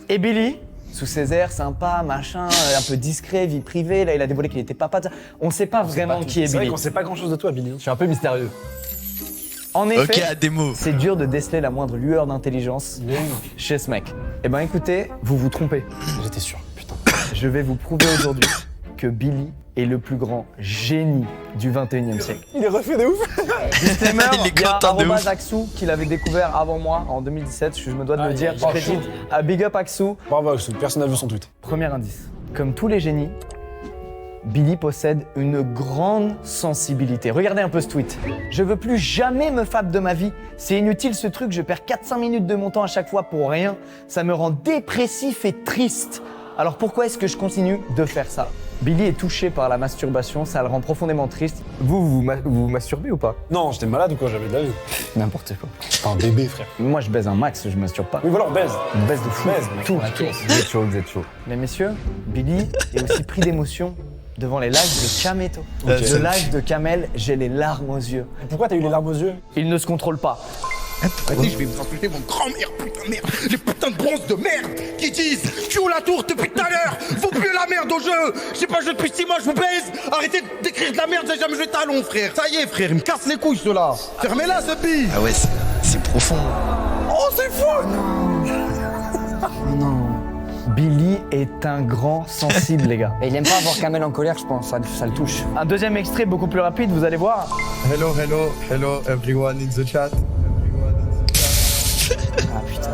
Et Billy, sous ses airs sympas, machin, un peu discret, vie privée, là il a dévoilé qu'il était papa. On sait pas vraiment qui est C'est vrai Billy. qu'on sait pas grand chose de toi, Billy. Je suis un peu mystérieux. En Ok, effet, à des mots. c'est dur de déceler la moindre lueur d'intelligence chez ce mec. Eh ben écoutez, vous vous trompez. J'étais sûr, putain. Je vais vous prouver aujourd'hui que Billy est le plus grand génie du 21e siècle. Il est refait de ouf. Disclaimer, Il est il y a content de arobase ouf. Axou qui l'avait découvert avant moi en 2017, je me dois de le dire, je oh, crédite à Big Up Axou. Bravo, Axel, personne n'a vu son tweet. Premier indice. Comme tous les génies, Billy possède une grande sensibilité. Regardez un peu ce tweet. Je veux plus jamais me fab de ma vie. C'est inutile ce truc, je perds 4-5 minutes de mon temps à chaque fois pour rien. Ça me rend dépressif et triste. Alors pourquoi est-ce que je continue de faire ça? Billy est touché par la masturbation, ça le rend profondément triste. Vous masturbez ou pas? Non, j'étais malade ou quoi, j'avais de la vie. N'importe quoi. T'es un bébé, frère. Moi je baise un max, je masturbe pas. Oui, voilà, on baise. Je baise de fou. Baise, mec. Tout. Vous êtes chaud, vous êtes chaud. Mais messieurs, Billy est aussi pris d'émotion devant les lives de Kameto. Ok. Le live de Kamel, j'ai les larmes aux yeux. Pourquoi t'as eu les larmes aux yeux? Il ne se contrôle pas. Vas-y, je vais vous insulter mon grand-mère, putain de merde. Les putains de bronzes de merde qui disent je suis où la tour depuis tout à l'heure. Faut plus la merde au jeu. J'ai pas joué depuis 6 mois, je vous baise. Arrêtez d'écrire de la merde, j'ai jamais joué talon, frère. Ça y est, frère, il me casse les couilles, ceux-là. Fermez-la, ce bille. Ah ouais, c'est profond. Oh, c'est fou. Billy est un grand sensible, les gars. Et il aime pas avoir Kamel en colère, je pense, ça le touche. Un deuxième extrait beaucoup plus rapide, vous allez voir. Hello everyone in the chat. Ah putain.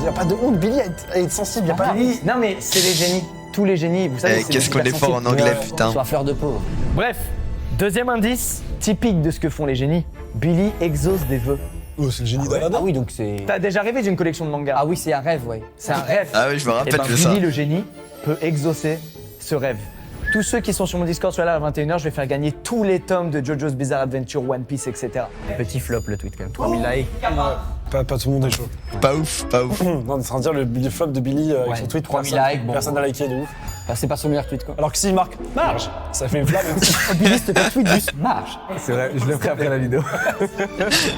Y a pas de honte, Billy, à être sensible, y a pas Billy, non mais c'est les génies, tous les génies, vous savez. Eh, c'est qu'est-ce des qu'on est hypersensibles. fort en anglais, putain. Soit fleur de peau. Bref, deuxième indice, typique de ce que font les génies. Billy exauce des vœux. Oh, c'est le génie d'Aladin. Ah oui, donc c'est. T'as déjà rêvé d'une collection de mangas? Ah oui, c'est un rêve, ouais. C'est un rêve. Ah oui, je me Et rappelle ben, de ça. Billy le génie peut exaucer ce rêve. Tous ceux qui sont sur mon Discord sont là à 21h, je vais faire gagner tous les tomes de JoJo's Bizarre Adventure, One Piece, etc. Petit flop le tweet quand même. 3000 likes. Pas tout le monde est chaud. Pas ouf, pas ouf. Non, c'est en dire le flop de Billy avec son tweet. 3000 personne- likes, bon. Personne n'a liké de ouf. Bah, c'est pas son meilleur tweet, quoi. Alors que s'il marque marge, ça fait une flamme. Billy, c'était pas tweet juste marche. C'est vrai, je le ferai après la vidéo.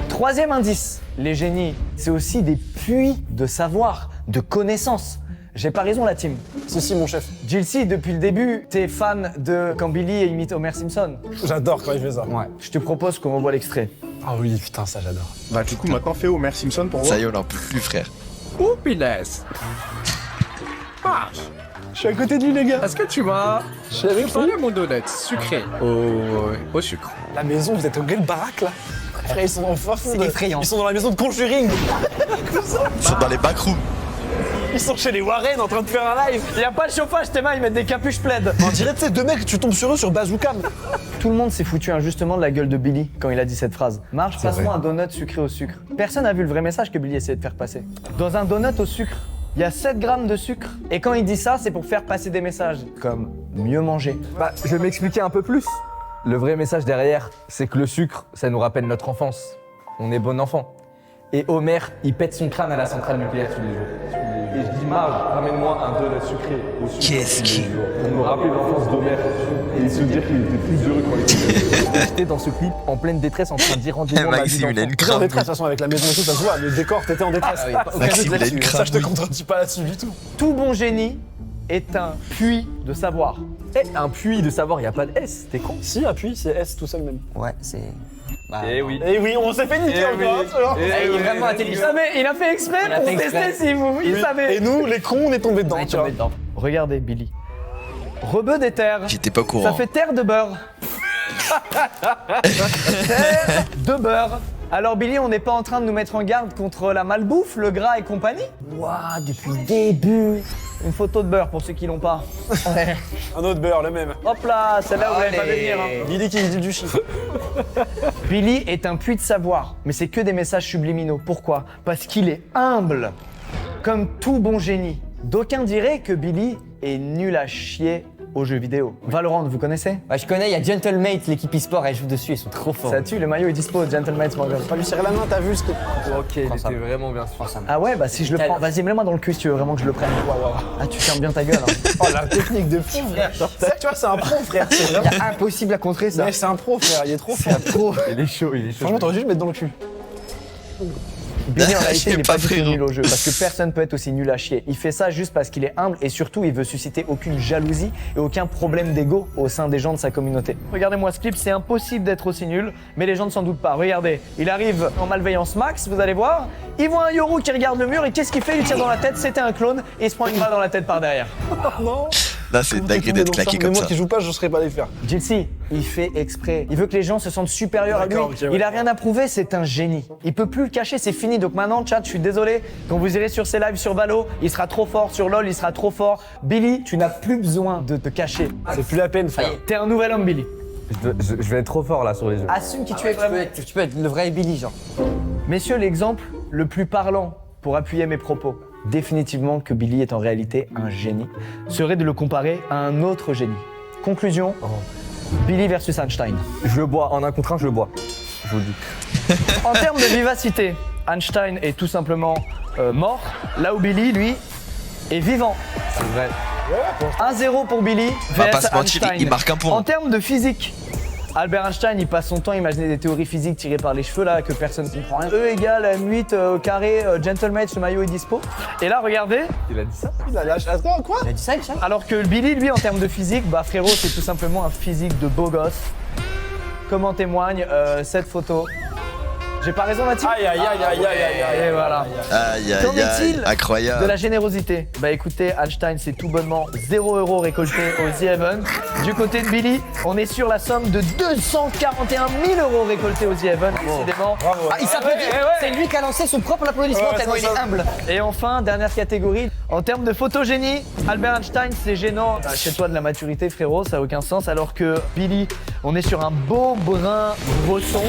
Troisième indice, les génies, c'est aussi des puits de savoir, de connaissances. J'ai pas raison la team. Si, mon chef. Jilcy, depuis le début, t'es fan de quand Billy imite Homer Simpson. J'adore quand il fait ça. Ouais. Je te propose qu'on revoie l'extrait. Ah oui, putain, ça j'adore. Bah, du coup, maintenant, fais Homer Simpson pour Ça voir. y est, on en peut plus, frère. Oh, Piles. Marche. Je suis à côté de lui, les gars. Est-ce que tu m'as préparé mon donut sucré au sucre? La maison, vous êtes au gré de baraque, là. Frère, ils sont en fond. C'est effrayant. Ils sont dans la maison de Conjuring. Ils sont dans les backrooms. Ils sont chez les Warren en train de faire un live. Y a pas de chauffage, tes mains, ils mettent des capuches plaid. On dirait, tu sais, deux mecs, tu tombes sur eux sur Bazooka. Tout le monde s'est foutu injustement de la gueule de Billy quand il a dit cette phrase. Marge, passe-moi un donut sucré au sucre. Personne n'a vu le vrai message que Billy essayait de faire passer. Dans un donut au sucre, il y a 7 grammes de sucre. Et quand il dit ça, c'est pour faire passer des messages. Comme mieux manger. Bah, je vais m'expliquer un peu plus. Le vrai message derrière, c'est que le sucre, ça nous rappelle notre enfance. On est bon enfant. Et Homer, il pète son crâne à la centrale nucléaire tous les jours. Et je dis, Marge, ramène-moi un donut sucré au sucre. Qu'est-ce tous les qui- jours. Pour me rappeler l'enfance d'Homer et se dire qu'il était plus heureux quand il était. J'étais dans ce clip en pleine détresse en train de dire rendez-moi ma vie Maxime, il a d'enfant. une T'étais en crainte. détresse, de toute façon, avec la maison et tout, ça se voit. Le décor, t'étais en détresse. Ah oui, aucun Maxime, doute il a là-dessus. une Ça, crainte. je te contredis pas là-dessus du tout. Tout bon génie est un puits de savoir. Eh, un puits de savoir, il n'y a pas de S, t'es con. Si, appuie, c'est S tout seul même. Ouais, c'est. Bah, Eh oui. Et oui, on s'est fait niquer Eh encore, oui. hein, alors. Eh Ah, il est oui. vraiment Il intelligent. savait, il a fait exprès Il a pour fait exprès. tester si vous. Il Oui. savait. Et nous, les cons, on est tombés dedans, On est tu vois. tombé dedans. Regardez Billy. Rebeu des terres. J'étais pas au Ça courant. fait terre de beurre. Terre de beurre. Alors Billy, on n'est pas en train de nous mettre en garde contre la malbouffe, le gras et compagnie? Waouh, depuis le début. Une photo de beurre pour ceux qui l'ont pas. Un autre beurre, le même. Hop là, celle-là vous l'avez pas Allez. vu venir. Hein. Billy qui dit du chiffre. Billy est un puits de savoir, mais c'est que des messages subliminaux. Pourquoi? Parce qu'il est humble, comme tout bon génie. D'aucuns diraient que Billy est nul à chier aux jeux vidéo. Valorant, vous connaissez? Ouais, je connais, il y a Gentlemate, l'équipe e-sport, elle joue dessus, ils sont trop forts. Ça tue, le maillot est dispo, gentleman.com. Pas lui serrer la main, t'as vu ce que. Ok, il Prends ça. était vraiment bien sûr. Ah ouais, bah si je le prends, vas-y, mets-le-moi dans le cul si tu veux vraiment que je le prenne. Ah, tu fermes bien ta gueule. Hein. Oh, la technique de fou, frère. Ça, tu vois, c'est un pro, frère. C'est Il vraiment. y a impossible à contrer ça. Mais c'est un pro, frère. Il est trop fort. Trop. Il est chaud, il est chaud. Franchement, t'aurais dû le mettre dans le cul. Billy, en réalité, Je sais il n'est pas, pas du tout frérot. nul au jeu, parce que personne peut être aussi nul à chier. Il fait ça juste parce qu'il est humble et surtout, il veut susciter aucune jalousie et aucun problème d'ego au sein des gens de sa communauté. Regardez-moi ce clip, c'est impossible d'être aussi nul, mais les gens ne s'en doutent pas. Regardez, il arrive en malveillance max, vous allez voir. Il voit un Yoru qui regarde le mur et qu'est-ce qu'il fait? Il tire dans la tête, c'était un clone et il se prend une balle dans la tête par derrière. Non. Là, c'est dingue d'être claqué Mais comme moi ça. qui joue pas, je serais pas les faire. Jilcy, il fait exprès. Il veut que les gens se sentent supérieurs à lui. D'accord, ok, ouais. Il a rien à prouver, c'est un génie. Il peut plus le cacher, c'est fini. Donc maintenant, chat, je suis désolé. Quand vous irez sur ses lives sur Valo, il sera trop fort. Sur LoL, il sera trop fort. Billy, tu n'as plus besoin de te cacher. C'est plus la peine, frère. T'es un nouvel homme, Billy. Je vais être trop fort là sur les jeux. Assume qui tu es Tu peux, vraiment. être, tu peux être le vrai Billy, genre. Messieurs, l'exemple le plus parlant pour appuyer mes propos, définitivement que Billy est en réalité un génie, serait de le comparer à un autre génie. Conclusion, Billy versus Einstein. Je le bois, en un contre un, je le bois. Je vous le dis. En termes de vivacité, Einstein est tout simplement mort, là où Billy, lui, est vivant. C'est vrai. 1-0 pour Billy On va vs pas se mentir, Einstein. il marque un point. En termes de physique, Albert Einstein, il passe son temps à imaginer des théories physiques tirées par les cheveux là que personne ne comprend rien. E égale M8 au carré, gentleman, ce maillot est dispo. Et là, regardez, Il a dit ça. Il a lâché. Attends, quoi? Il a dit ça, Michel? alors que Billy, lui, en termes de physique, bah frérot, c'est tout simplement un physique de beau gosse. Comme en témoigne cette photo. J'ai pas raison, Mathilde? Aïe, aïe, aïe, aïe, aïe, aïe, Et voilà. Aïe, Qu'en aïe, aïe. est-il Incroyable. de la générosité? Bah écoutez, Einstein, c'est tout bonnement 0 € récolté au The Heaven. Du côté de Billy, on est sur la somme de 241 000 € récoltés au The Heaven, décidément. Bravo. Ah, il s'applaudit. Ouais, ouais. C'est lui qui a lancé son propre applaudissement Ouais, tellement c'est il est ça. humble. Et enfin, dernière catégorie, en termes de photogénie, Albert Einstein, c'est gênant. Chez toi de la maturité, frérot, ça n'a aucun sens. Alors que Billy, on est sur un beau brun brosson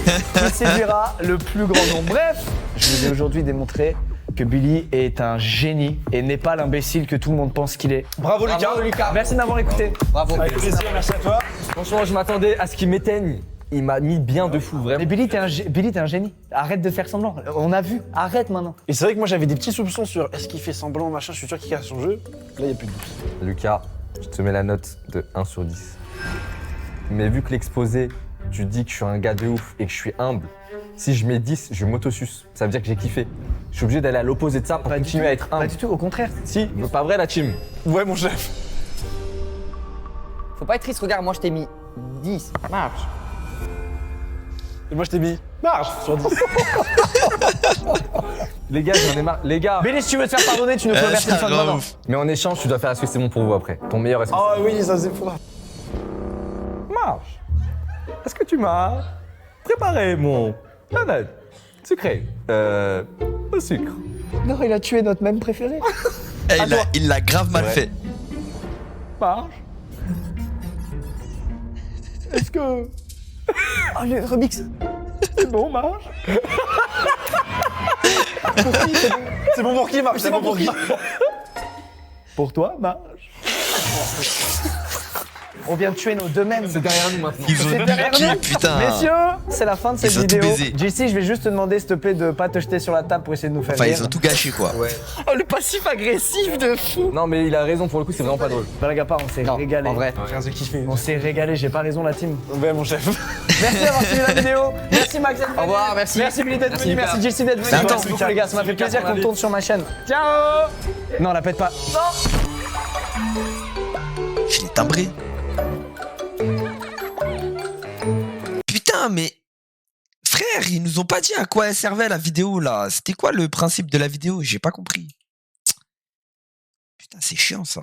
qui séduira le plus grand nombre. Bref, je vous ai aujourd'hui démontré que Billy est un génie et n'est pas l'imbécile que tout le monde pense qu'il est. Bravo, Lucas. Bravo, Lucas. Merci de m'avoir écouté. Bravo. Avec plaisir, merci à toi. Franchement, je m'attendais à ce qu'il m'éteigne. Il m'a mis bien de fou, Mais vraiment. Billy, t'es un génie. Arrête de faire semblant. On a vu. Arrête maintenant. Et c'est vrai que moi j'avais des petits soupçons sur est-ce qu'il fait semblant, machin, je suis sûr qu'il casse son jeu. Là, il n'y a plus de doute. Lucas, je te mets la note de 1 sur 10. Mais vu que l'exposé, tu dis que je suis un gars de ouf et que je suis humble, si je mets 10, je m'autosuce. Ça veut dire que j'ai kiffé. Je suis obligé d'aller à l'opposé de ça pour Pas du continuer tout. à être Pas humble. du tout, au contraire. Si, pas vrai la team. Ouais, mon chef. Faut pas être triste, regarde, moi je t'ai mis 10. Marche. Et moi, je t'ai mis marge sur 10. Les gars, j'en ai marre. Les gars. Billy, si tu veux te faire pardonner, tu nous fais remercier une fois de maintenant. Mais en échange, tu dois faire est-ce que c'est bon pour vous après. Ton meilleur est-ce que Oh oui, ça c'est fou. Marche. Est-ce que tu m'as préparé mon donut sucré au sucre? Non, il a tué notre même préféré. Eh, il l'a grave mal fait. Marche. Est-ce que... Oh, le remix. C'est bon, Marche. C'est bon pour qui, Marche? C'est bon pour qui? Pour toi, Marche. On vient de tuer nos deux mêmes. C'est derrière nous maintenant. Ils ont C'est derrière niqué, nous. putain. Messieurs, c'est la fin de cette Ils ont tout vidéo. baisé. JC, je vais juste te demander, s'il te plaît, de pas te jeter sur la table pour essayer de nous faire Enfin, rire. ils ont tout gâché, quoi. Ouais. Oh, le passif agressif de fou. Non, mais il a raison, pour le coup, c'est vraiment pas drôle. Blague on s'est régalé. En vrai. On s'est régalé, j'ai pas raison, la team. Ouais, mon chef. Merci d'avoir suivi la vidéo. Merci Max d'être venu. Au revoir, merci. Merci Billy d'être venu. Merci JC d'être venu. Mais attends. Merci beaucoup les gars, ça m'a fait plaisir qu'on tourne sur ma chaîne. Ciao. Non, la pète pas. Je l'ai timbré. Putain, mais... Frère, ils nous ont pas dit à quoi elle servait la vidéo, là. C'était quoi le principe de la vidéo? J'ai pas compris. Putain, c'est chiant, ça.